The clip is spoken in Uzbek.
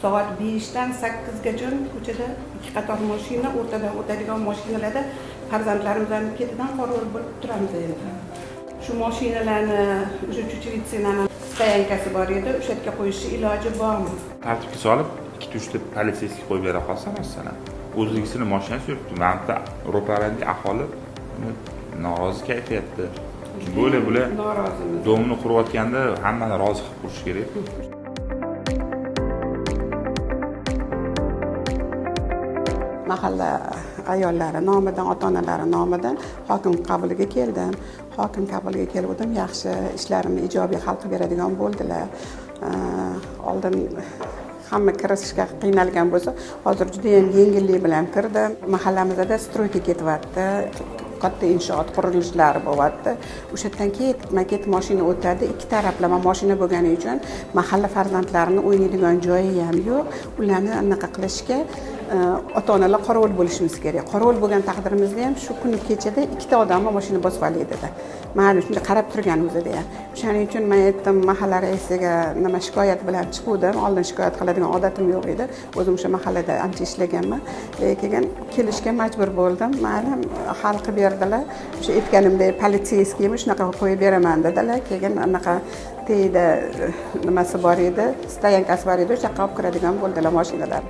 soat 5dan 8gacha ko'chada ikki qator mashina, o'rtadan o'tadigan mashinalarda farzandlarimizning ketidan qorovul bo'lib turamiz endi. Shu mashinalarni o'sha Chuchevitsinani stoyankasi bor edi, o'sha yerga qo'yishni iloji bormi? Tartibga solib, 2-3 ta politsiyskiy qo'yib bera qolsa masalan, o'zligisini mashinasi yuribdi. Mana ro'parali aholi norozi kayfiyatda. Bo'la norozimiz. Domini qurayotganda hammani rozi qilib qurish kerak. Mahalla ayollari nomidan, ota-onalari nomidan hokim qabuliga keldim. Hokim qabuliga kelgandim, yaxshi ishlarimni ijobiy hal qilib beradigan bo'ldilar. Oldin hamma kirishga qiynalgan bo'lsa, hozir juda ham yengillik bilan kirdim. Mahallamizda stroyga ketyapti. Katta inshoot qurilishlari bo'lyapti. O'sha yerdan ketma-ket mashina o'tadi. Ikki taraflama mashina bo'lgani uchun mahalla farzandlarini o'ynaydigan joyi ham yo'q. Ularni anaqa qilishga ota-onalar qorovul bo'lishimiz kerak. Qorovul bo'lgan taqdirimizda ham shu kuni kechada ikkita odamni mashina bosib oladi. Mana shunday qarab turganimizda ham. Shuning uchun men aytdim, mahalla raisiga nima shikoyat bilan chiqdim. Oldin shikoyat qiladigan odatim yo'q edi. O'zim o'sha mahallada ancha ishlaganman. Keyin kelishga majbur bo'ldim. Mana hal qilib berdilar. O'sha aytganimdek politsiyskiy shunaqa qo'yib beraman dedilar. Keyin anaqa teyda nimasi bor edi, stoyankasi bor edi, o'sha yoqqa olib kiradigan bo'ldilar mashinalar.